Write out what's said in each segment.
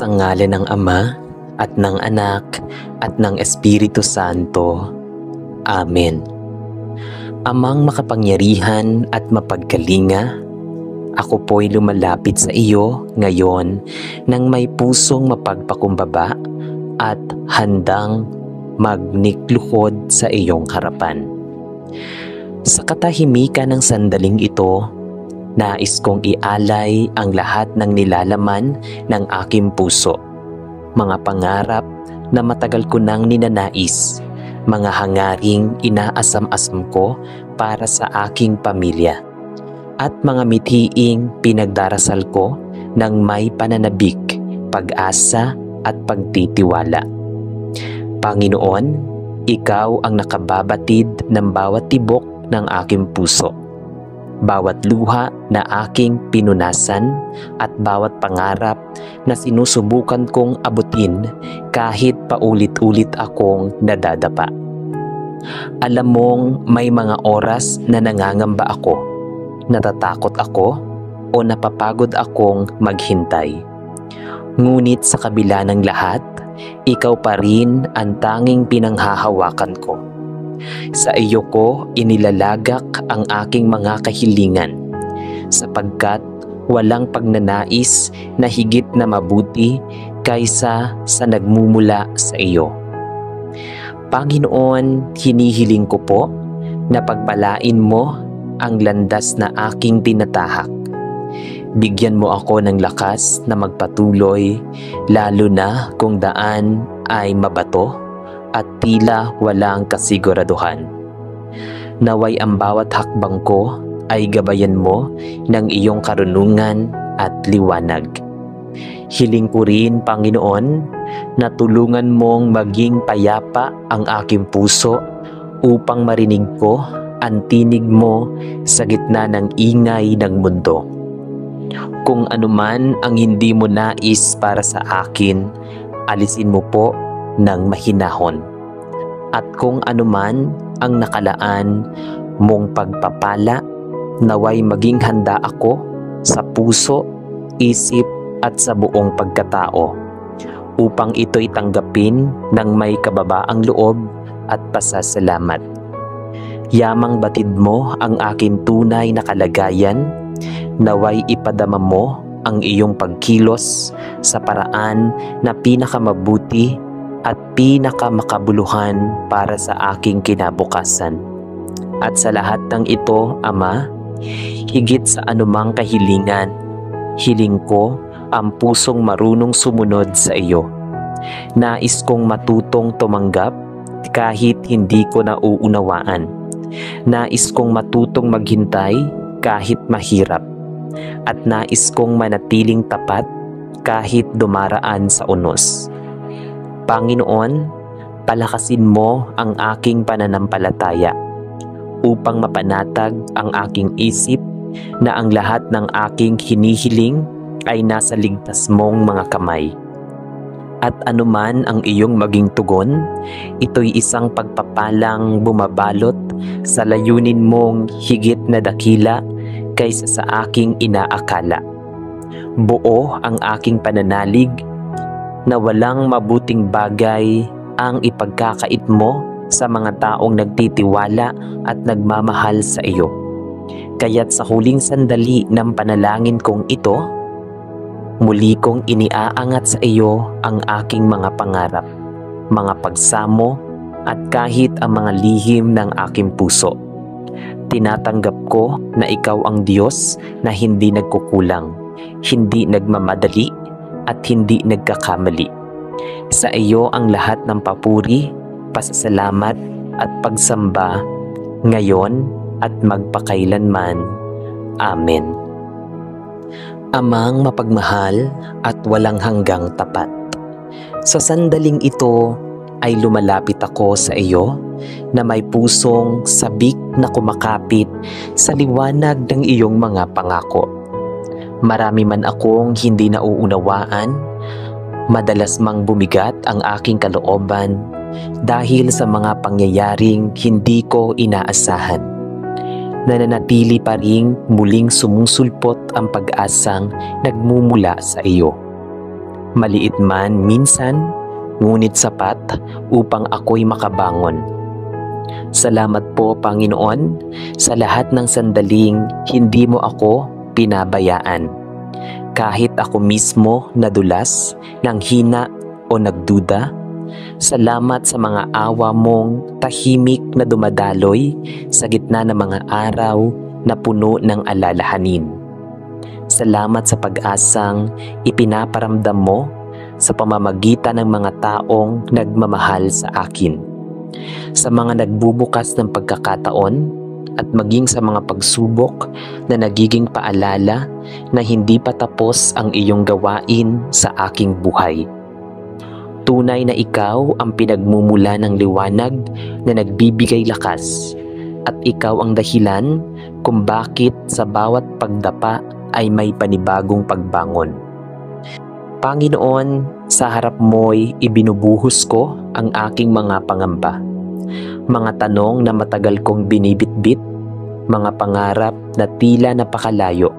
Sa ngalan ng Ama, at ng Anak, at ng Espiritu Santo. Amen. Amang makapangyarihan at mapagkalinga, ako po'y lumalapit sa iyo ngayon nang may pusong mapagpakumbaba at handang magnikluhod sa iyong harapan. Sa katahimikan ng sandaling ito, nais kong ialay ang lahat ng nilalaman ng aking puso, mga pangarap na matagal ko nang ninanais, mga hangaring inaasam-asam ko para sa aking pamilya, at mga mithiing pinagdarasal ko ng may pananabik, pag-asa at pagtitiwala. Panginoon, ikaw ang nakababatid ng bawat tibok ng aking puso, bawat luha na aking pinunasan at bawat pangarap na sinusubukan kong abutin kahit paulit-ulit akong nadadapa. Alam mong may mga oras na nangangamba ako, natatakot ako o napapagod akong maghintay. Ngunit sa kabila ng lahat, ikaw pa rin ang tanging pinanghahawakan ko. Sa iyo ko inilalagak ang aking mga kahilingan, sapagkat walang pagnanais na higit na mabuti kaysa sa nagmumula sa iyo. Panginoon, hinihiling ko po na pagpalain mo ang landas na aking tinatahak. Bigyan mo ako ng lakas na magpatuloy, lalo na kung daan ay mabato at tila walang kasiguraduhan. Naway ang bawat hakbang ko ay gabayan mo ng iyong karunungan at liwanag. Hiling ko rin, Panginoon, na tulungan mong maging payapa ang aking puso upang marinig ko ang tinig mo sa gitna ng ingay ng mundo. Kung anuman ang hindi mo nais para sa akin, alisin mo po ng mahinahon. At kung anuman ang nakalaan mong pagpapala, naway maging handa ako sa puso, isip at sa buong pagkatao upang ito'y tanggapin ng may kababaang loob at pasasalamat. Yamang batid mo ang aking tunay na kalagayan, naway ipadama mo ang iyong pagkilos sa paraan na pinakamabuti at pinakamakabuluhan para sa aking kinabukasan. At sa lahat ng ito, Ama, higit sa anumang kahilingan, hiling ko ang pusong marunong sumunod sa iyo. Nais kong matutong tumanggap kahit hindi ko nauunawaan. Nais kong matutong maghintay kahit mahirap. At nais kong manatiling tapat kahit dumaraan sa unos. Panginoon, palakasin mo ang aking pananampalataya upang mapanatag ang aking isip na ang lahat ng aking hinihiling ay nasa ligtas mong mga kamay. At anuman ang iyong maging tugon, ito'y isang pagpapalang bumabalot sa layunin mong higit na dakila kaysa sa aking inaakala. Buo ang aking pananalig na walang mabuting bagay ang ipagkakait mo sa mga taong nagtitiwala at nagmamahal sa iyo. Kaya't sa huling sandali ng panalangin kong ito, muli kong iniaangat sa iyo ang aking mga pangarap, mga pagsamo at kahit ang mga lihim ng aking puso. Tinatanggap ko na ikaw ang Diyos na hindi nagkukulang, hindi nagmamadali at hindi nagkakamali. Sa iyo ang lahat ng papuri, pasasalamat at pagsamba ngayon at magpakailanman. Amen. Amang mapagmahal at walang hanggang tapat, sa sandaling ito ay lumalapit ako sa iyo na may pusong sabik na kumakapit sa liwanag ng iyong mga pangako. Marami man akong hindi nauunawaan, madalas mang bumigat ang aking kalooban dahil sa mga pangyayaring hindi ko inaasahan. Nananatili pa ring muling sumusulpot ang pag-asang nagmumula sa iyo. Maliit man minsan, ngunit sapat upang ako'y makabangon. Salamat po, Panginoon, sa lahat ng sandaling hindi mo ako pinabayaan. Kahit ako mismo nadulas, nanghina o nagduda, salamat sa mga awa mong tahimik na dumadaloy sa gitna ng mga araw na puno ng alalahanin. Salamat sa pag-asang ipinaparamdam mo sa pamamagitan ng mga taong nagmamahal sa akin. Sa mga nagbubukas ng pagkakataon at maging sa mga pagsubok na nagiging paalala na hindi pa tapos ang iyong gawain sa aking buhay. Tunay na ikaw ang pinagmumula ng liwanag na nagbibigay lakas at ikaw ang dahilan kung bakit sa bawat pagdapa ay may panibagong pagbangon. Panginoon, sa harap mo'y ibinubuhos ko ang aking mga pangamba. Mga tanong na matagal kong binibitbit, mga pangarap na tila napakalayo,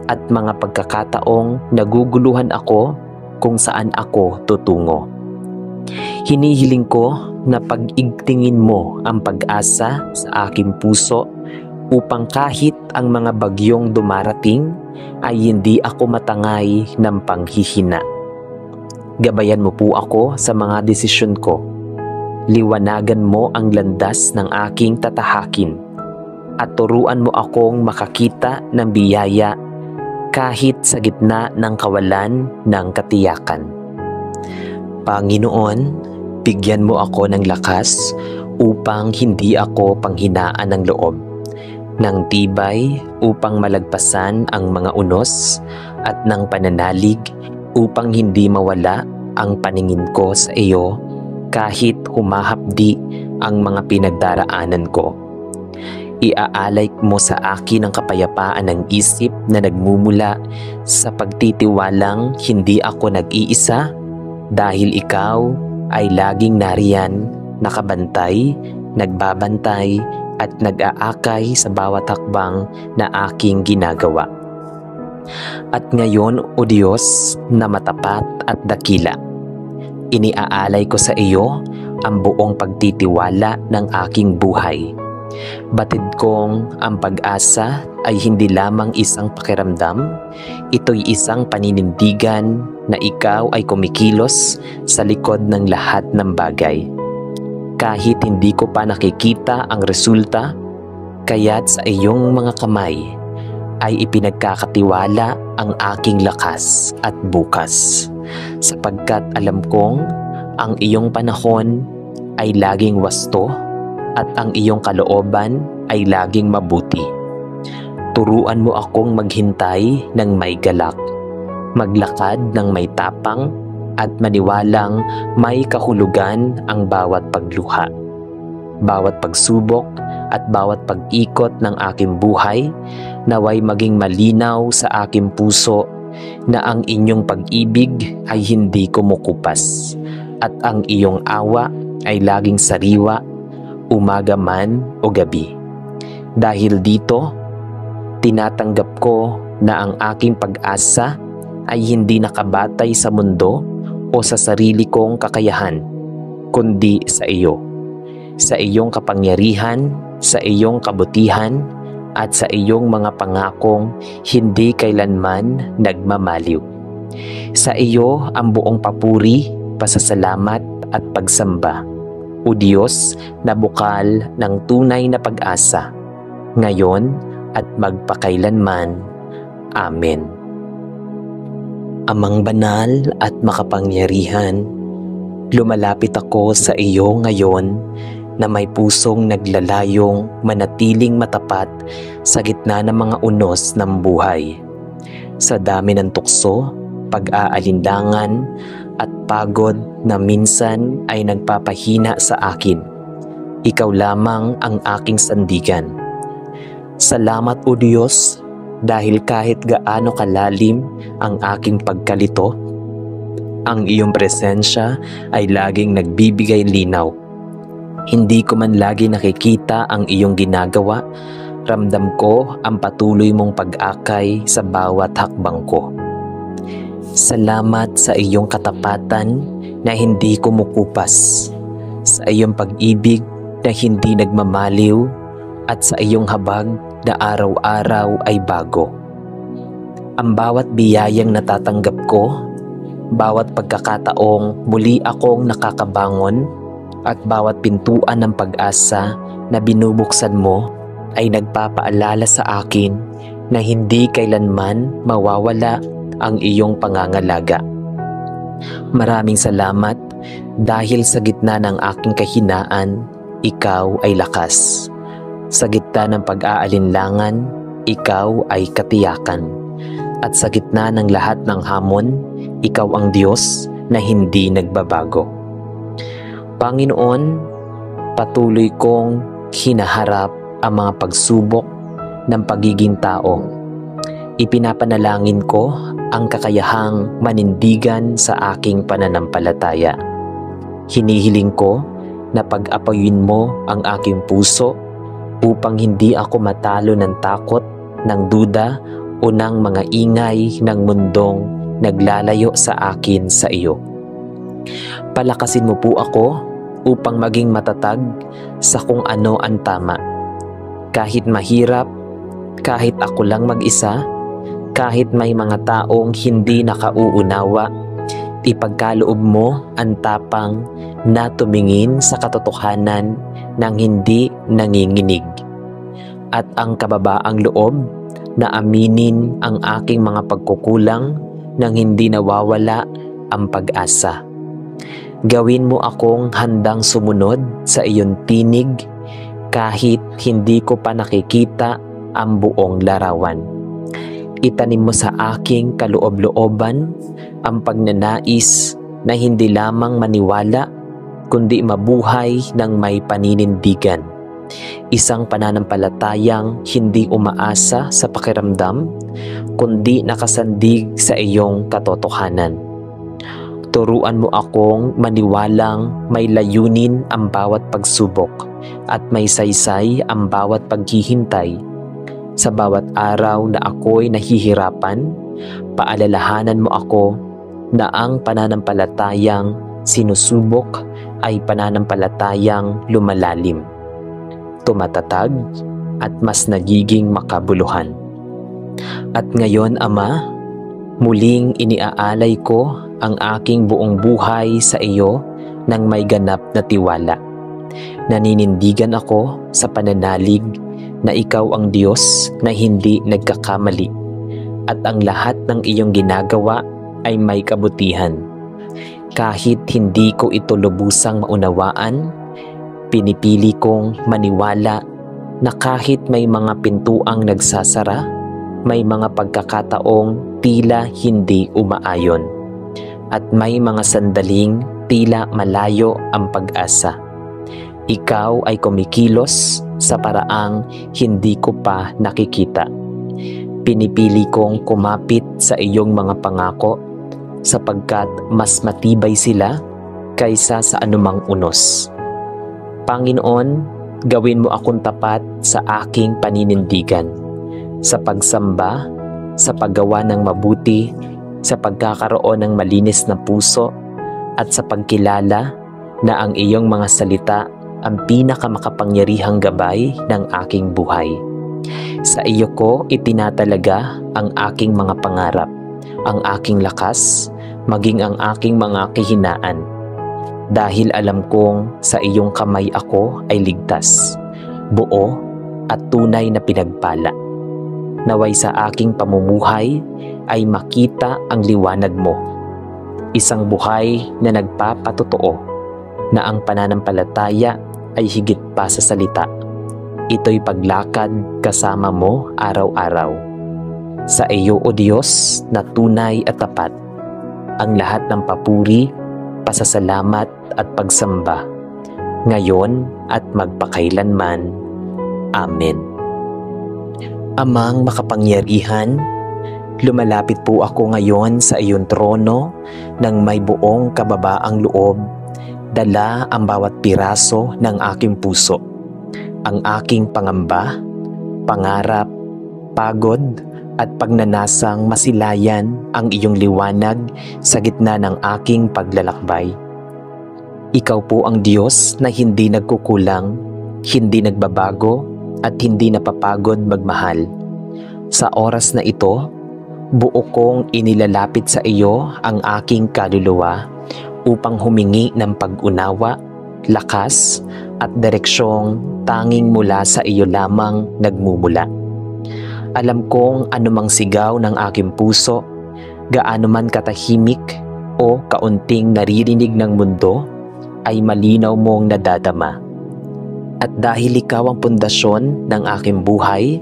at mga pagkakataong naguguluhan ako kung saan ako tutungo. Hinihiling ko na pag-igtingin mo ang pag-asa sa aking puso upang kahit ang mga bagyong dumarating ay hindi ako matangay ng panghihina. Gabayan mo po ako sa mga desisyon ko. Liwanagan mo ang landas ng aking tatahakin at turuan mo akong makakita ng biyaya kahit sa gitna ng kawalan ng katiyakan. Panginoon, bigyan mo ako ng lakas upang hindi ako panghinaan ng loob, ng tibay upang malagpasan ang mga unos at ng pananalig upang hindi mawala ang paningin ko sa iyo kahit humahapdi ang mga pinagdaraanan ko. Iaalay mo sa akin ang kapayapaan ng isip na nagmumula sa pagtitiwalang hindi ako nag-iisa dahil ikaw ay laging nariyan, nakabantay, nagbabantay at nag-aakay sa bawat hakbang na aking ginagawa. At ngayon, O Diyos na matapat at dakila, iniaalay ko sa iyo ang buong pagtitiwala ng aking buhay. Batid kong ang pag-asa ay hindi lamang isang pakiramdam, ito'y isang paninindigan na ikaw ay kumikilos sa likod ng lahat ng bagay. Kahit hindi ko pa nakikita ang resulta, kaya't sa iyong mga kamay ay ipinagkakatiwala ang aking lakas at bukas, sapagkat alam kong ang iyong panahon ay laging wasto at ang iyong kalooban ay laging mabuti. Turuan mo akong maghintay ng may galak, maglakad ng may tapang, at maniwalang may kahulugan ang bawat pagluha. Bawat pagsubok at bawat pag-ikot ng aking buhay naway maging malinaw sa aking puso na ang inyong pag-ibig ay hindi kumukupas at ang iyong awa ay laging sariwa, umaga man o gabi. Dahil dito, tinatanggap ko na ang aking pag-asa ay hindi nakabatay sa mundo o sa sarili kong kakayahan, kundi sa iyo, sa iyong kapangyarihan, sa iyong kabutihan, at sa iyong mga pangakong hindi kailanman nagmamaliw. Sa iyo ang buong papuri, pasasalamat at pagsamba, O Diyos na bukal ng tunay na pag-asa, ngayon at magpakailanman. Amen. Amang banal at makapangyarihan, lumalapit ako sa iyo ngayon na may pusong naglalayong manatiling matapat sa gitna ng mga unos ng buhay. Sa dami ng tukso, pag-aalinlangan at pagod na minsan ay nagpapahina sa akin, ikaw lamang ang aking sandigan. Salamat, O Diyos, dahil kahit gaano kalalim ang aking pagkalito, ang iyong presensya ay laging nagbibigay linaw. Hindi ko man lagi nakikita ang iyong ginagawa, ramdam ko ang patuloy mong pag-akay sa bawat hakbang ko. Salamat sa iyong katapatan na hindi kumukupas, sa iyong pag-ibig na hindi nagmamaliw, at sa iyong habag na araw-araw ay bago. Ang bawat biyayang natatanggap ko, bawat pagkakataong muli akong nakakabangon, at bawat pintuan ng pag-asa na binubuksan mo ay nagpapaalala sa akin na hindi kailanman mawawala ang iyong pangangalaga. Maraming salamat dahil sa gitna ng aking kahinaan, ikaw ay lakas. Sa gitna ng pag-aalinlangan, ikaw ay katiyakan. At sa gitna ng lahat ng hamon, ikaw ang Diyos na hindi nagbabago. Panginoon, patuloy kong hinaharap ang mga pagsubok ng pagiging tao. Ipinapanalangin ko ang kakayahang manindigan sa aking pananampalataya. Hinihiling ko na pag-apayuin mo ang aking puso upang hindi ako matalo ng takot, ng duda o ng mga ingay ng mundong naglalayo sa akin sa iyo. Palakasin mo po ako upang maging matatag sa kung ano ang tama. Kahit mahirap, kahit ako lang mag-isa, kahit may mga taong hindi nakauunawa, ipagkaloob mo ang tapang na tumingin sa katotohanan ng hindi nanginginig, at ang kababaang loob na aminin ang aking mga pagkukulang nang hindi nawawala ang pag-asa. Gawin mo akong handang sumunod sa iyong tinig kahit hindi ko pa nakikita ang buong larawan. Itanim mo sa aking kaloob-looban ang pagnanais na hindi lamang maniwala kundi mabuhay ng may paninindigan. Isang pananampalatayang hindi umaasa sa pakiramdam kundi nakasandig sa iyong katotohanan. Turuan mo akong maniwalang may layunin ang bawat pagsubok at may saysay ang bawat paghihintay. Sa bawat araw na ako'y nahihirapan, paalalahanan mo ako na ang pananampalatayang sinusubok ay pananampalatayang lumalalim, tumatatag at mas nagiging makabuluhan. At ngayon, Ama, muling iniaalay ko ang aking buong buhay sa iyo ng may ganap na tiwala. Naninindigan ako sa pananalig na ikaw ang Diyos na hindi nagkakamali at ang lahat ng iyong ginagawa ay may kabutihan. Kahit hindi ko ito lubusang maunawaan, pinipili kong maniwala na kahit may mga pintuang nagsasara, may mga pagkakataong tila hindi umaayon, at may mga sandaling tila malayo ang pag-asa. Ikaw ay kumikilos sa paraang hindi ko pa nakikita. Pinipili kong kumapit sa iyong mga pangako sapagkat mas matibay sila kaysa sa anumang unos. Panginoon, gawin mo akong tapat sa aking paninindigan, sa pagsamba, sa paggawa ng mabuti, sa pagkakaroon ng malinis na puso, at sa pagkilala na ang iyong mga salita ang pinakamakapangyarihang gabay ng aking buhay. Sa iyo ko itinatalaga ang aking mga pangarap, ang aking lakas, maging ang aking mga kahinaan. Dahil alam kong sa iyong kamay ako ay ligtas, buo at tunay na pinagpala. Naway sa aking pamumuhay ay makita ang liwanag mo. Isang buhay na nagpapatotoo na ang pananampalataya ay higit pa sa salita. Ito'y paglakad kasama mo araw-araw. Sa iyo, O Diyos, na tunay at tapat, ang lahat ng papuri, pasasalamat at pagsamba, ngayon at magpakailanman. Amen. Amang makapangyarihan, lumalapit po ako ngayon sa iyong trono ng may buong kababaang loob, dala ang bawat piraso ng aking puso, ang aking pangamba, pangarap, pagod at pagnanasang masilayan ang iyong liwanag sa gitna ng aking paglalakbay. Ikaw po ang Diyos na hindi nagkukulang, hindi nagbabago at hindi napapagod magmahal. Sa oras na ito, buo kong inilalapit sa iyo ang aking kaluluwa upang humingi ng pag-unawa, lakas at direksyong tanging mula sa iyo lamang nagmumula. Alam kong anumang sigaw ng aking puso, gaano man katahimik o kaunting naririnig ng mundo, ay malinaw mong nadadama. At dahil ikaw ang pundasyon ng aking buhay,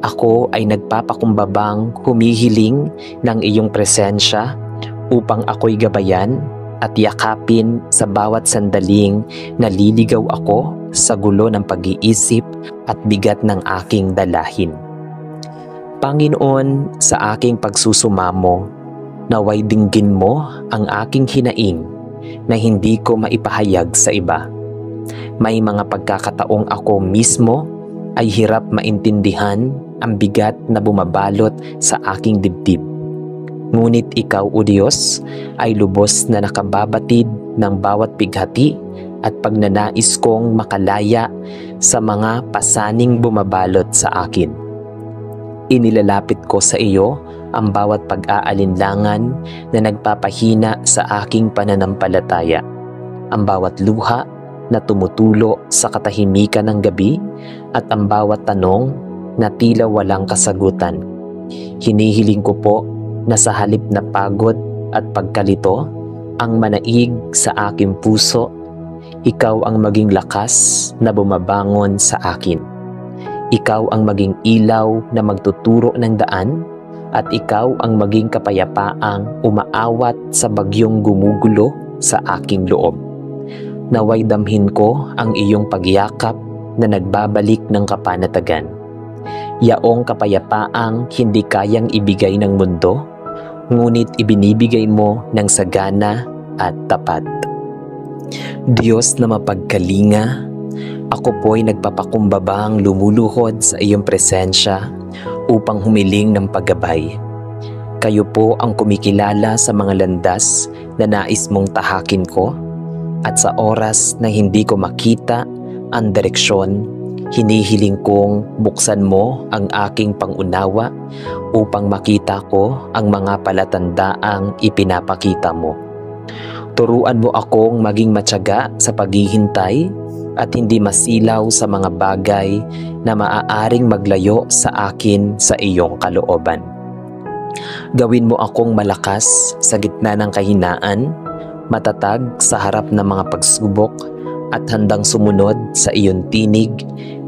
ako ay nagpapakumbabang humihiling ng iyong presensya upang ako'y gabayan at yakapin sa bawat sandaling naliligaw ako sa gulo ng pag-iisip at bigat ng aking dalahin. Panginoon, sa aking pagsusumamo, naway dinggin mo ang aking hinaing na hindi ko maipahayag sa iba. May mga pagkakataong ako mismo ay hirap maintindihan ang bigat na bumabalot sa aking dibdib. Ngunit ikaw, O Diyos, ay lubos na nakababatid ng bawat bighati at pagnanais kong makalaya sa mga pasaning bumabalot sa akin. Inilalapit ko sa iyo ang bawat pag-aalinlangan na nagpapahina sa aking pananampalataya, ang bawat luha na tumutulo sa katahimikan ng gabi at ang bawat tanong na tila walang kasagutan. Hinihiling ko po na sa halip na pagod at pagkalito ang manaig sa aking puso, ikaw ang maging lakas na bumabangon sa akin. Ikaw ang maging ilaw na magtuturo ng daan at ikaw ang maging kapayapaang umaawat sa bagyong gumugulo sa aking loob. Naway damhin ko ang iyong pagyakap na nagbabalik ng kapanatagan. Yaong kapayapaang hindi kayang ibigay ng mundo, ngunit ibinibigay mo ng sagana at tapat. Diyos na mapagkalinga, ako po'y nagpapakumbabang lumuluhod sa iyong presensya upang humiling ng paggabay. Kayo po ang kumikilala sa mga landas na nais mong tahakin ko, at sa oras na hindi ko makita ang direksyon, hinihiling kong buksan mo ang aking pangunawa upang makita ko ang mga palatandaang ipinapakita mo. Turuan mo akong maging matyaga sa paghihintay at hindi masilaw sa mga bagay na maaaring maglayo sa akin sa iyong kalooban. Gawin mo akong malakas sa gitna ng kahinaan, matatag sa harap ng mga pagsubok at handang sumunod sa iyong tinig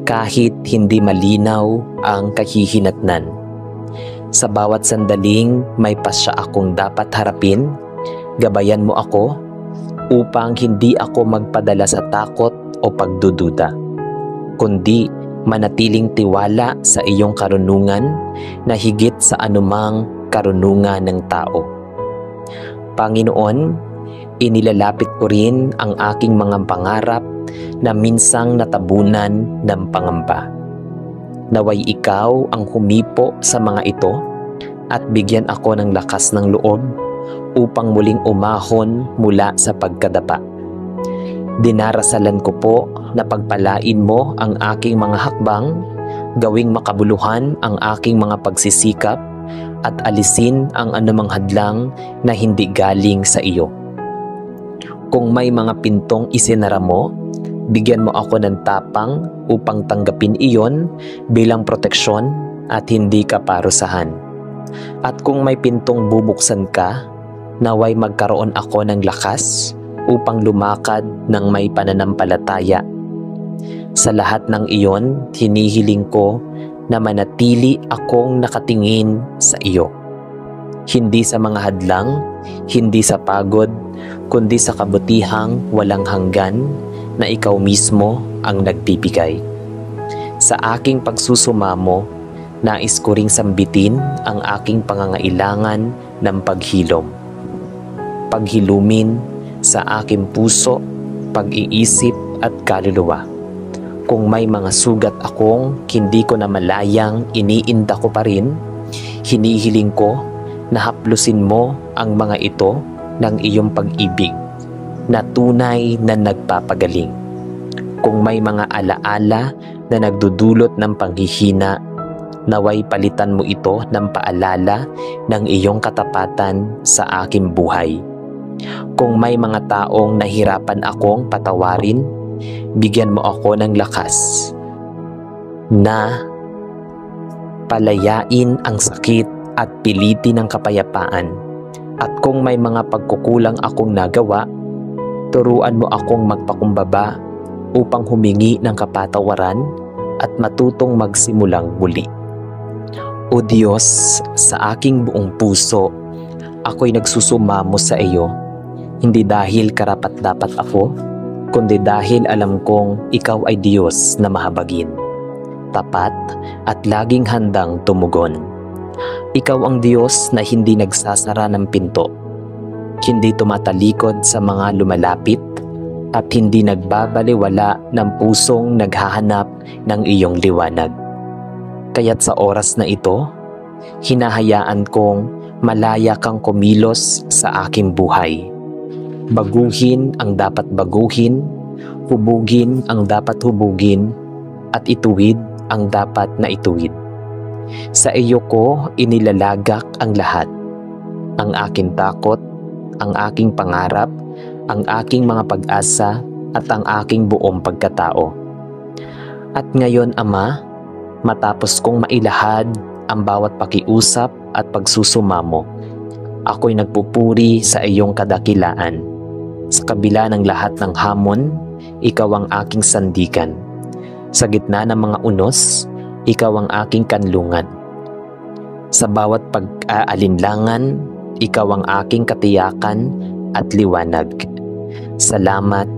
kahit hindi malinaw ang kahihinatnan. Sa bawat sandaling may pasya akong dapat harapin, gabayan mo ako upang hindi ako magpadala sa takot o pagdududa, kundi manatiling tiwala sa iyong karunungan na higit sa anumang karunungan ng tao. Panginoon, inilalapit ko rin ang aking mga pangarap na minsang natabunan ng pangamba. Naway ikaw ang humipo sa mga ito at bigyan ako ng lakas ng loob upang muling umahon mula sa pagkadapa. Dinarasalan ko po na pagpalain mo ang aking mga hakbang, gawing makabuluhan ang aking mga pagsisikap at alisin ang anumang hadlang na hindi galing sa iyo. Kung may mga pintong isinara mo, bigyan mo ako ng tapang upang tanggapin iyon bilang proteksyon at hindi kaparusahan. At kung may pintong bubuksan ka, naway magkaroon ako ng lakas upang lumakad ng may pananampalataya. Sa lahat ng iyon, hinihiling ko na manatili akong nakatingin sa iyo. Hindi sa mga hadlang, hindi sa pagod, kundi sa kabutihang walang hanggan na ikaw mismo ang nagbibigay. Sa aking pagsusumamo, nais ko ring sambitin ang aking pangangailangan ng paghilom. Paghilumin sa aking puso, pag-iisip at kaluluwa Kung may mga sugat akong hindi ko na malayang iniinda ko pa rin, hinihiling ko na haplusin mo ang mga ito ng iyong pag-ibig na tunay na nagpapagaling. Kung may mga alaala na nagdudulot ng panghihina, naway palitan mo ito ng paalala ng iyong katapatan sa aking buhay. Kung may mga taong nahirapan akong patawarin, bigyan mo ako ng lakas na palayain ang sakit at pilitin ang kapayapaan. At kung may mga pagkukulang akong nagawa, turuan mo akong magpakumbaba upang humingi ng kapatawaran at matutong magsimulang muli. O Diyos, sa aking buong puso, ako'y nagsusumamo sa iyo, hindi dahil karapat-dapat ako, kundi dahil alam kong ikaw ay Diyos na mahabagin, tapat at laging handang tumugon. Ikaw ang Diyos na hindi nagsasara ng pinto, hindi tumatalikod sa mga lumalapit, at hindi nagbabaliwala ng pusong naghahanap ng iyong liwanag. Kaya't sa oras na ito, hinahayaan kong malaya kang kumilos sa aking buhay. Baguhin ang dapat baguhin, hubugin ang dapat hubugin, at ituwid ang dapat na ituwid. Sa iyo ko inilalagak ang lahat, ang aking takot, ang aking pangarap, ang aking mga pag-asa, at ang aking buong pagkatao. At ngayon, Ama, matapos kong mailahad ang bawat pakiusap at pagsusumamo, ako'y nagpupuri sa iyong kadakilaan. Sa kabila ng lahat ng hamon, ikaw ang aking sandigan. Sa gitna ng mga unos, ikaw ang aking kanlungan. Sa bawat pag-aalinlangan, ikaw ang aking katiyakan at liwanag. Salamat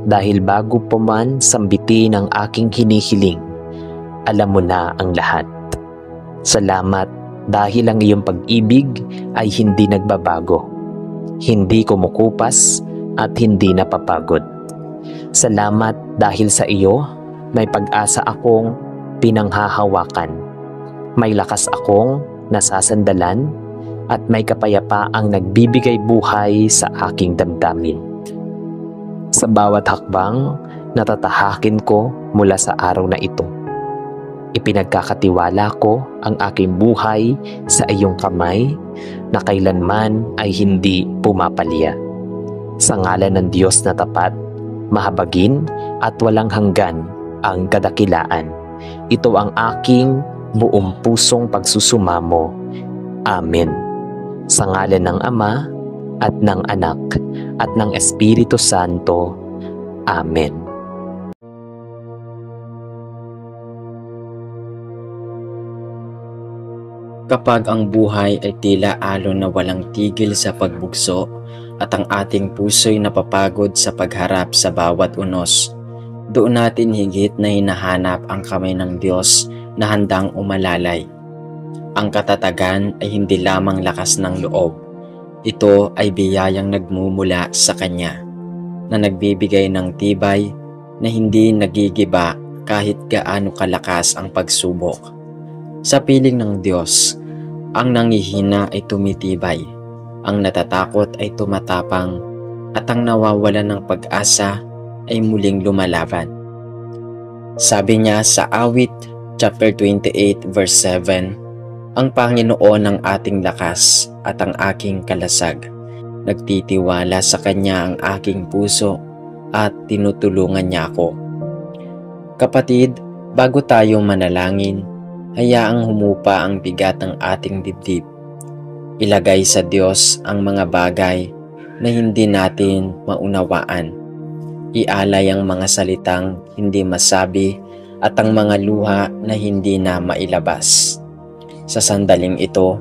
dahil bago pa man sambitin ang aking hinihiling, alam mo na ang lahat. Salamat dahil ang iyong pag-ibig ay hindi nagbabago, hindi kumukupas at hindi napapagod. Salamat dahil sa iyo may pag-asa akong pinanghahawakan, may lakas akong nasasandalan, at may kapayapaang nagbibigay buhay sa aking damdamin. Sa bawat hakbang, natatahakin ko mula sa araw na ito. Ipinagkakatiwala ko ang aking buhay sa iyong kamay na kailanman ay hindi pumapalya. Sa ngalan ng Diyos na tapat, mahabagin at walang hanggan ang kadakilaan, ito ang aking buong pusong pagsusumamo. Amen. Sa ngalan ng Ama at ng Anak at ng Espiritu Santo. Amen. Kapag ang buhay ay tila alon na walang tigil sa pagbugso at ang ating puso'y napapagod sa pagharap sa bawat unos, doon natin higit na hinahanap ang kamay ng Diyos na handang umalalay. Ang katatagan ay hindi lamang lakas ng loob. Ito ay biyayang nagmumula sa Kanya, na nagbibigay ng tibay na hindi nagigiba kahit gaano kalakas ang pagsubok. Sa piling ng Diyos, ang nanghihina ay tumitibay, ang natatakot ay tumatapang, at ang nawawalan ng pag-asa ay muling lumalaban. Sabi niya sa Awit chapter 28 verse 7, "Ang Panginoon ang ating lakas at ang aking kalasag. Nagtitiwala sa Kanya ang aking puso at tinutulungan niya ako." Kapatid, bago tayo manalangin, hayaang humupa ang bigat ng ating dibdib. Ilagay sa Diyos ang mga bagay na hindi natin maunawaan. Ialay ang mga salitang hindi masabi at ang mga luha na hindi na mailabas. Sa sandaling ito,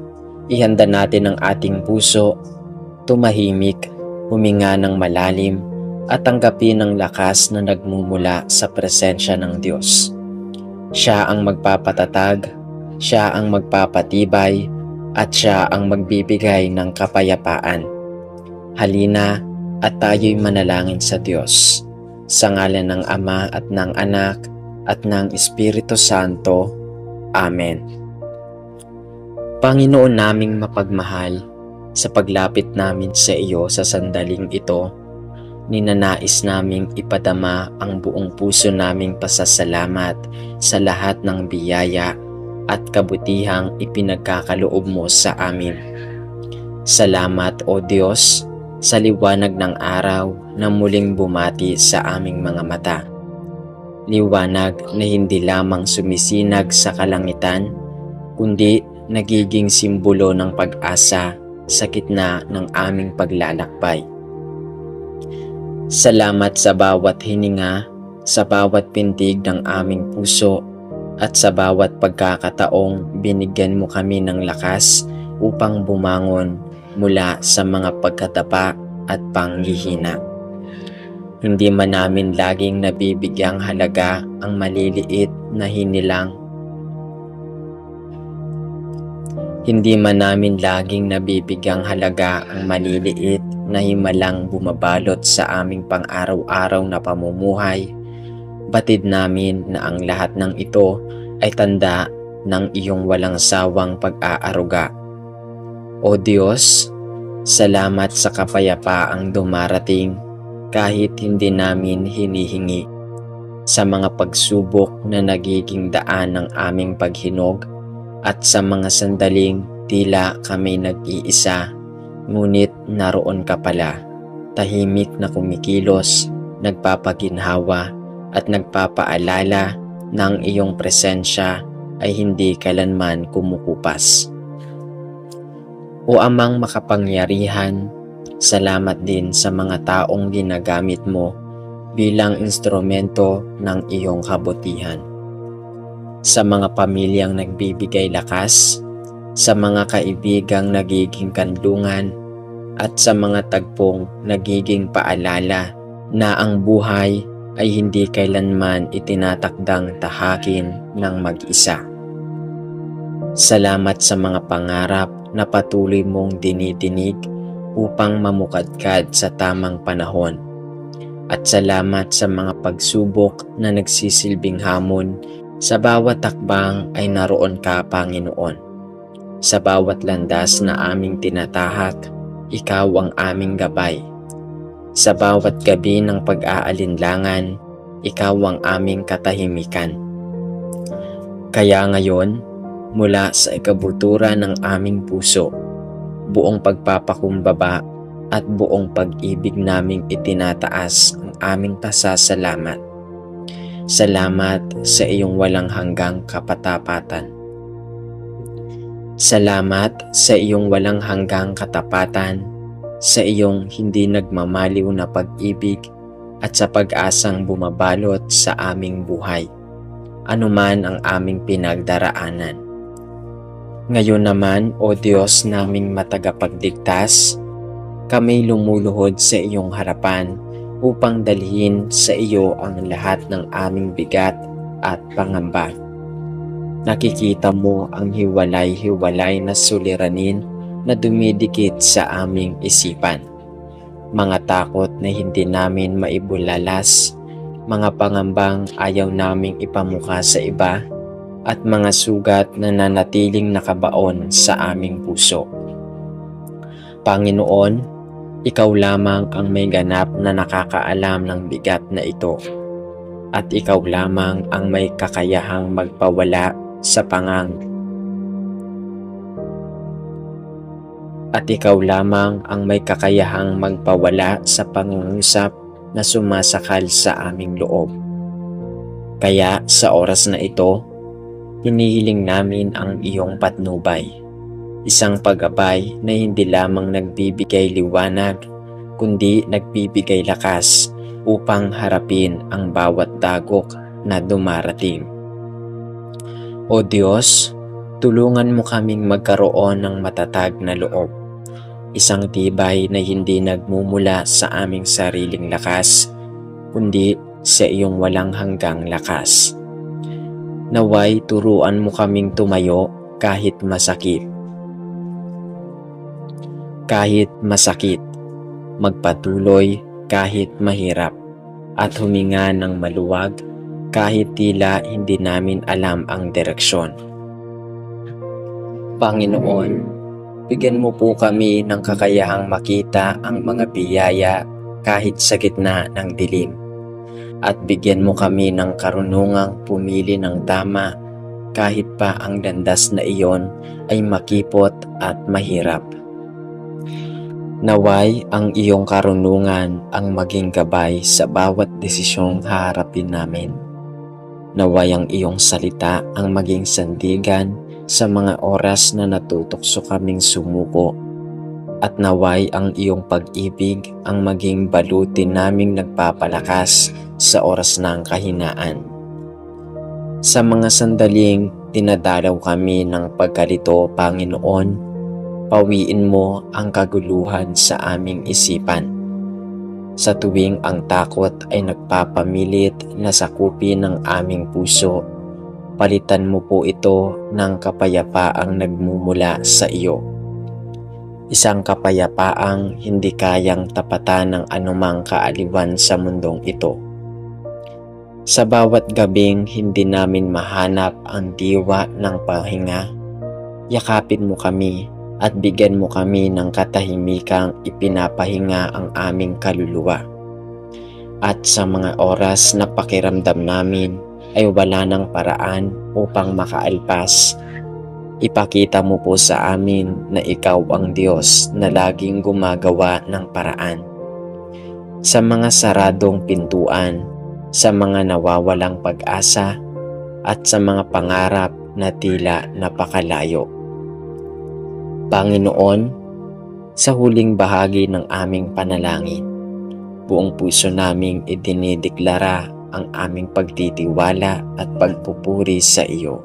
ihanda natin ang ating puso, tumahimik, huminga ng malalim, at tanggapin ang lakas na nagmumula sa presensya ng Diyos. Siya ang magpapatatag, Siya ang magpapatibay, at Siya ang magbibigay ng kapayapaan. Halina at tayo'y manalangin sa Diyos. Sa ngalan ng Ama at ng Anak at ng Espiritu Santo. Amen. Panginoon naming mapagmahal, sa paglapit namin sa iyo sa sandaling ito, ninanais naming ipadama ang buong puso naming pasasalamat sa lahat ng biyaya at kabutihang ipinagkakaloob mo sa amin. Salamat, O Diyos, sa liwanag ng araw na muling bumati sa aming mga mata. Liwanag na hindi lamang sumisinag sa kalangitan, kundi nagiging simbolo ng pag-asa sa gitna ng aming paglalakbay. Salamat sa bawat hininga, sa bawat pintig ng aming puso, at sa bawat pagkakataong binigyan mo kami ng lakas upang bumangon mula sa mga pagkatapa at panghihina. Hindi man namin laging nabibigyang halaga ang maliliit na hinilang. Hindi man namin laging nabibigyang halaga ang maliliit na himalang bumabalot sa aming pang-araw-araw na pamumuhay. Batid namin na ang lahat ng ito ay tanda ng iyong walang sawang pag-aaruga. O Diyos, salamat sa kapayapaang dumarating kahit hindi namin hinihingi, sa mga pagsubok na nagiging daan ng aming paghinog, at sa mga sandaling tila kami nag-iisa, ngunit naroon ka pala, tahimik na kumikilos, nagpapaginhawa at nagpapaalala ng iyong presensya ay hindi kailanman kumukupas. O Amang makapangyarihan, salamat din sa mga taong ginagamit mo bilang instrumento ng iyong kabutihan. Sa mga pamilyang nagbibigay lakas, sa mga kaibigang nagiging kanlungan, at sa mga tagpong nagiging paalala na ang buhay ay hindi kailanman itinatakdang tahakin ng mag-isa. Salamat sa mga pangarap na patuloy mong dinidinig upang mamukadkad sa tamang panahon. At salamat sa mga pagsubok na nagsisilbing hamon. Sa bawat takbang ay naroon ka, Panginoon. Sa bawat landas na aming tinatahak, ikaw ang aming gabay. Sa bawat gabi ng pag-aalinlangan, ikaw ang aming katahimikan. Kaya ngayon, mula sa ikabutura ng aming puso, buong pagpapakumbaba at buong pag-ibig naming itinataas ang aming pasasalamat. Salamat sa iyong walang hanggang kapatapatan. Salamat sa iyong walang hanggang katapatan, sa iyong hindi nagmamaliw na pag-ibig at sa pag-asang bumabalot sa aming buhay, anuman ang aming pinagdaraanan. Ngayon naman, O Diyos naming matagapagligtas, kami lumuluhod sa iyong harapan upang dalhin sa iyo ang lahat ng aming bigat at pangamba. Nakikita mo ang hiwalay-hiwalay na suliranin na dumidikit sa aming isipan. Mga takot na hindi namin maibulalas, mga pangambang ayaw naming ipamukha sa iba, at mga sugat na nanatiling nakabaon sa aming puso. Panginoon, ikaw lamang ang may ganap na nakakaalam ng bigat na ito, at ikaw lamang ang may kakayahang magpawala sa pangungusap na sumasakal sa aming loob. Kaya sa oras na ito, hinihiling namin ang iyong patnubay. Isang pag-abay na hindi lamang nagbibigay liwanag, kundi nagbibigay lakas upang harapin ang bawat dagok na dumarating. O Diyos, tulungan mo kaming magkaroon ng matatag na loob. Isang tibay na hindi nagmumula sa aming sariling lakas, kundi sa iyong walang hanggang lakas. Naway turuan mo kaming tumayo kahit masakit. Magpatuloy kahit mahirap, at huminga ng maluwag kahit tila hindi namin alam ang direksyon. Panginoon, bigyan mo po kami ng kakayahang makita ang mga biyaya kahit sa gitna ng dilim. At bigyan mo kami ng karunungang pumili ng tama kahit pa ang landas na iyon ay makipot at mahirap. Naway ang iyong karunungan ang maging gabay sa bawat desisyong haharapin namin. Naway ang iyong salita ang maging sandigan sa mga oras na natutokso kaming sumuko. At naway ang iyong pag-ibig ang maging balutin naming nagpapalakas sa oras ng kahinaan. Sa mga sandaling dinadalaw kami ng pagkalito, Panginoon, pawiin mo ang kaguluhan sa aming isipan. Sa tuwing ang takot ay nagpapamilit na sakupin ng aming puso, palitan mo po ito ng kapayapaang nagmumula sa iyo. Isang kapayapaang hindi kayang tapatan ng anumang kaaliwan sa mundong ito. Sa bawat gabing hindi namin mahanap ang diwa ng pahinga, yakapin mo kami at bigyan mo kami ng katahimikang ipinapahinga ang aming kaluluwa. At sa mga oras na pakiramdam namin ay wala ng paraan upang makaalpas, ipakita mo po sa amin na ikaw ang Diyos na laging gumagawa ng paraan. Sa mga saradong pintuan, sa mga nawawalang pag-asa, at sa mga pangarap na tila napakalayo. Panginoon, sa huling bahagi ng aming panalangin, buong puso naming idinideklara ang aming pagtitiwala at pagpupuri sa iyo.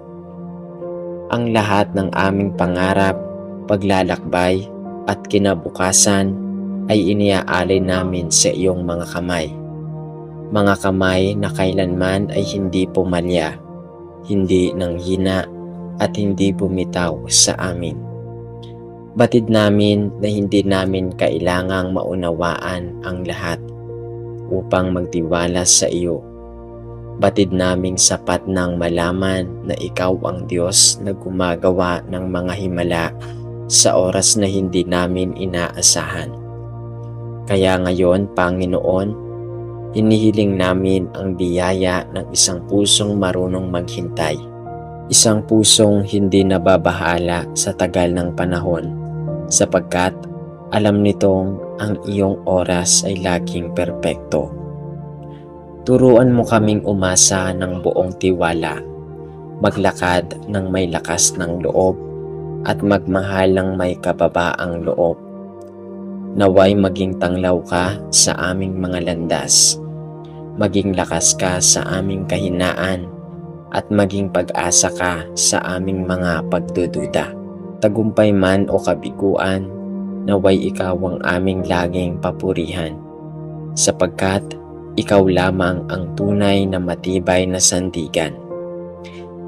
Ang lahat ng aming pangarap, paglalakbay at kinabukasan ay iniaalay namin sa iyong mga kamay. Mga kamay na kailanman ay hindi pumalya, hindi nanghina at hindi bumitaw sa amin. Batid namin na hindi namin kailangang maunawaan ang lahat upang magtiwala sa iyo. Batid naming sapat nang malaman na ikaw ang Diyos na gumagawa ng mga himala sa oras na hindi namin inaasahan. Kaya ngayon, Panginoon, hinihiling namin ang biyaya ng isang pusong marunong maghintay. Isang pusong hindi nababahala sa tagal ng panahon, sapagkat alam nitong ang iyong oras ay laging perpekto. Turuan mo kaming umasa ng buong tiwala, maglakad ng may lakas ng loob, at magmahal ng may kababaang loob. Naway maging tanglaw ka sa aming mga landas, maging lakas ka sa aming kahinaan, at maging pag-asa ka sa aming mga pagdududa. Tagumpay man o kabiguan, naway ikaw ang aming laging papurihan, sapagkat ikaw lamang ang tunay na matibay na sandigan.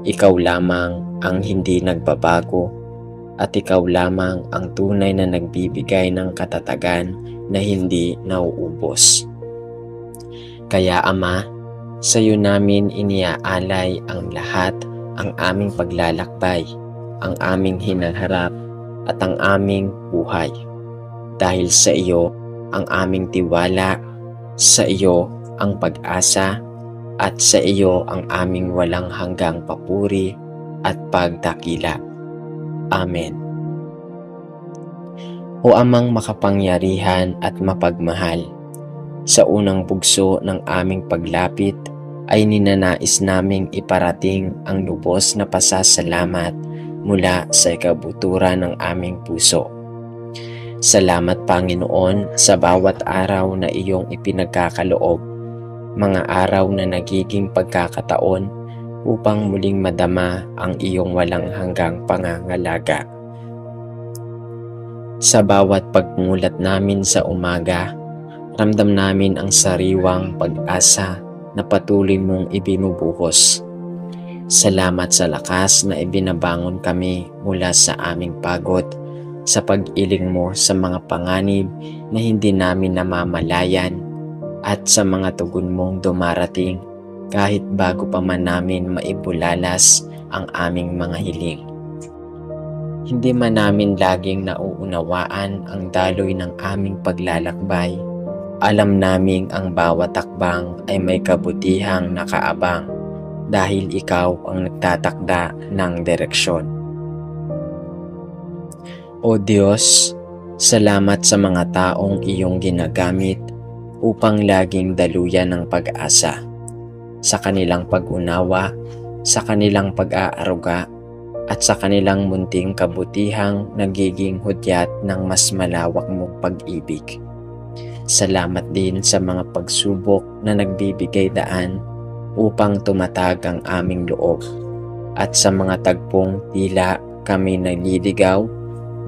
Ikaw lamang ang hindi nagbabago, at ikaw lamang ang tunay na nagbibigay ng katatagan na hindi nauubos. Kaya Ama, sa iyo namin iniaalay ang lahat, ang aming paglalakbay, ang aming hinaharap, at ang aming buhay. Dahil sa iyo ang aming tiwala, sa iyo ang pag-asa, at sa iyo ang aming walang hanggang papuri at pagdakila. Amen. O Amang makapangyarihan at mapagmahal, sa unang bugso ng aming paglapit ay ninanais naming iparating ang lubos na pasasalamat mula sa ikabuturan ng aming puso. Salamat Panginoon sa bawat araw na iyong ipinagkakaloob, mga araw na nagiging pagkakataon upang muling madama ang iyong walang hanggang pangangalaga. Sa bawat pagmulat namin sa umaga, ramdam namin ang sariwang pag-asa na patuloy mong ibinubuhos. Salamat sa lakas na ibinabangon kami mula sa aming pagod, sa pag-iling mo sa mga panganib na hindi namin namamalayan, at sa mga tugon mong dumarating kahit bago pa man namin maibulalas ang aming mga hiling. Hindi man namin laging nauunawaan ang daloy ng aming paglalakbay, alam naming ang bawat takbang ay may kabutihang nakaabang dahil ikaw ang nagtatakda ng direksyon. O Diyos, salamat sa mga taong iyong ginagamit upang laging daluyan ng pag-asa, sa kanilang pag-unawa, sa kanilang pag-aaruga, at sa kanilang munting kabutihang nagiging hudyat ng mas malawak mong pag-ibig. Salamat din sa mga pagsubok na nagbibigay daan upang tumatag ang aming loob, at sa mga tagpong tila kami naliligaw,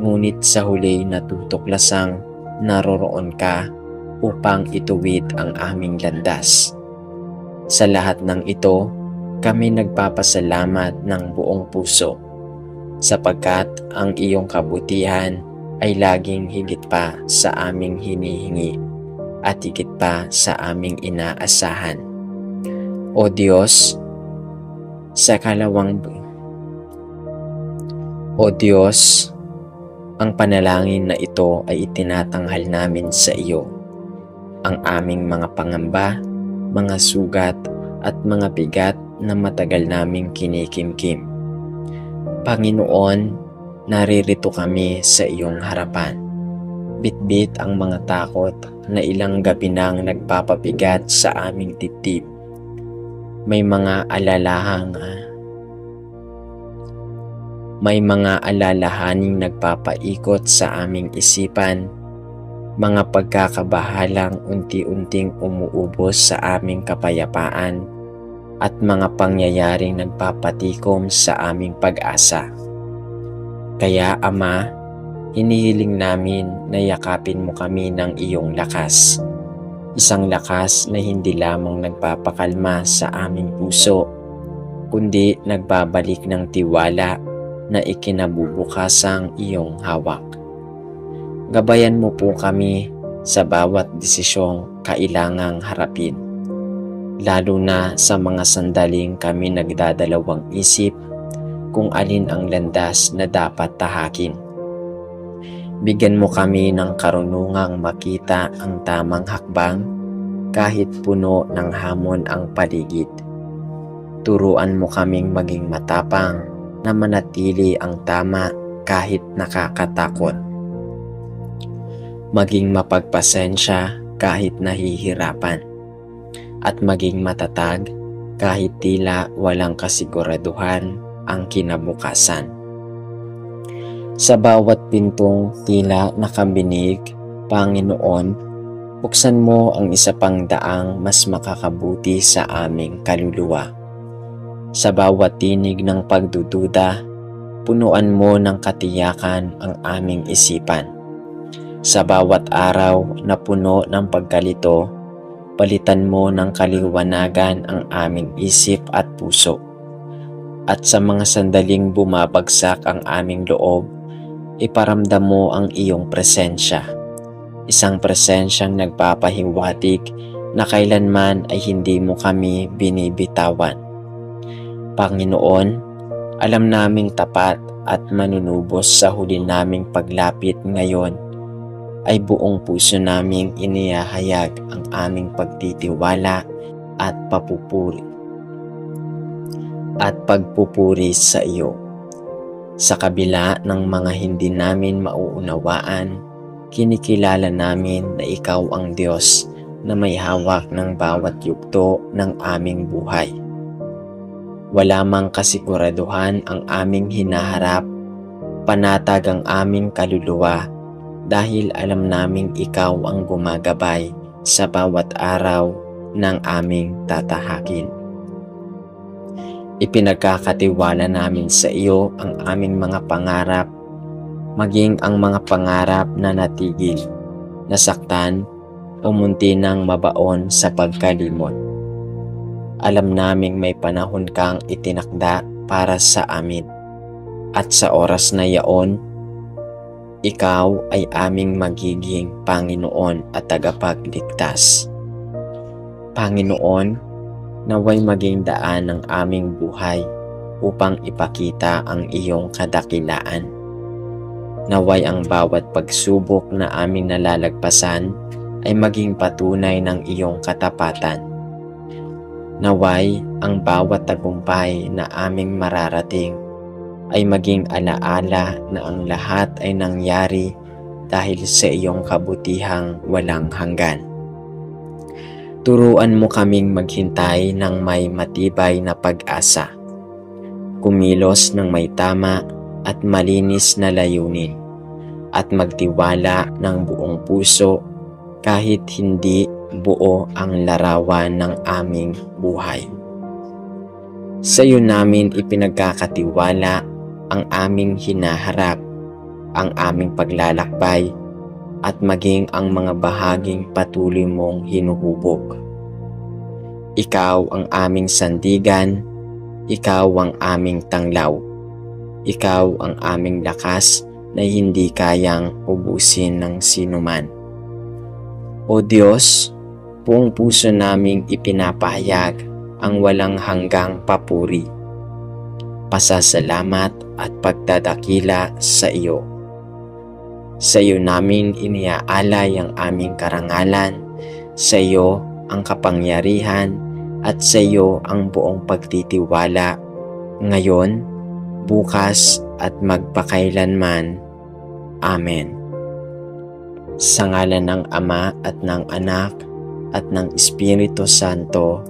ngunit sa huli natutuklasang naroroon ka upang ituwid ang aming landas. Sa lahat ng ito, kami nagpapasalamat ng buong puso, sapagkat ang iyong kabutihan ay laging higit pa sa aming hinihingi at higit pa sa aming inaasahan. O Diyos, ang panalangin na ito ay itinatanghal namin sa iyo. Ang aming mga pangamba, mga sugat at mga bigat na matagal naming kinikimkim. Panginoon, naririto kami sa iyong harapan. Bitbit ang mga takot na ilang gabi nang nagpapabigat sa aming dibdib. May mga alalahaning nagpapaikot sa aming isipan, mga pagkakabahalang unti-unting umuubos sa aming kapayapaan, at mga pangyayaring nagpapatikom sa aming pag-asa. Kaya Ama, hinihiling namin na yakapin mo kami ng iyong lakas. Isang lakas na hindi lamang nagpapakalma sa aming puso, kundi nagbabalik ng tiwala na ikinabubukasang iyong hawak. Gabayan mo po kami sa bawat desisyong kailangang harapin, lalo na sa mga sandaling kami nagdadalawang isip kung alin ang landas na dapat tahakin. Bigyan mo kami ng karunungang makita ang tamang hakbang kahit puno ng hamon ang paligid. Turuan mo kaming maging matapang na manatili ang tama kahit nakakatakot. Maging mapagpasensya kahit nahihirapan. At maging matatag kahit tila walang kasiguraduhan ang kinabukasan. Sa bawat pintong tila nakabinig, Panginoon, buksan mo ang isa pang daang mas makakabuti sa aming kaluluwa. Sa bawat tinig ng pagdududa, punuan mo ng katiyakan ang aming isipan. Sa bawat araw na puno ng pagkalito, palitan mo ng kaliwanagan ang aming isip at puso. At sa mga sandaling bumabagsak ang aming loob, iparamdam mo ang iyong presensya. Isang presensyang nagpapahiwatig na kailanman ay hindi mo kami binibitawan. Panginoon, alam naming tapat at manunubos sa huli naming paglapit ngayon, ay buong puso naming inihahayag ang aming pagtitiwala at pagpupuri sa iyo. Sa kabila ng mga hindi namin mauunawaan, kinikilala namin na ikaw ang Diyos na may hawak ng bawat yugto ng aming buhay. Wala mang kasiguraduhan ang aming hinaharap, panatag ang aming kaluluwa, dahil alam naming ikaw ang gumagabay sa bawat araw ng aming tatahakin. Ipinagkakatiwala namin sa iyo ang aming mga pangarap, maging ang mga pangarap na natigil, nasaktan o munti nang mabaon sa pagkalimot. Alam naming may panahon kang itinakda para sa amin, at sa oras na yaon, ikaw ay aming magiging Panginoon at tagapagligtas. Panginoon, Naway maging daan ng aming buhay upang ipakita ang iyong kadakilaan. Naway ang bawat pagsubok na aming nalalagpasan ay maging patunay ng iyong katapatan. Naway ang bawat tagumpay na aming mararating ay maging alaala na ang lahat ay nangyari dahil sa iyong kabutihang walang hanggan. Turuan mo kaming maghintay ng may matibay na pag-asa, kumilos ng may tama at malinis na layunin, at magtiwala ng buong puso kahit hindi buo ang larawan ng aming buhay. Sa iyo namin ipinagkakatiwala ang aming hinaharap, ang aming paglalakbay, at maging ang mga bahaging patuloy mong hinuhubog. Ikaw ang aming sandigan, ikaw ang aming tanglaw, ikaw ang aming lakas na hindi kayang ubusin ng sinuman. O Diyos, buong puso naming ipinapahayag ang walang hanggang papuri, pasasalamat at pagdadakila sa iyo. Sa iyo namin iniaalay ang aming karangalan, sa iyo ang kapangyarihan, at sa iyo ang buong pagtitiwala, ngayon, bukas, at magpakailanman. Amen. Sa ngalan ng Ama at ng Anak at ng Espiritu Santo.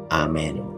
Amen.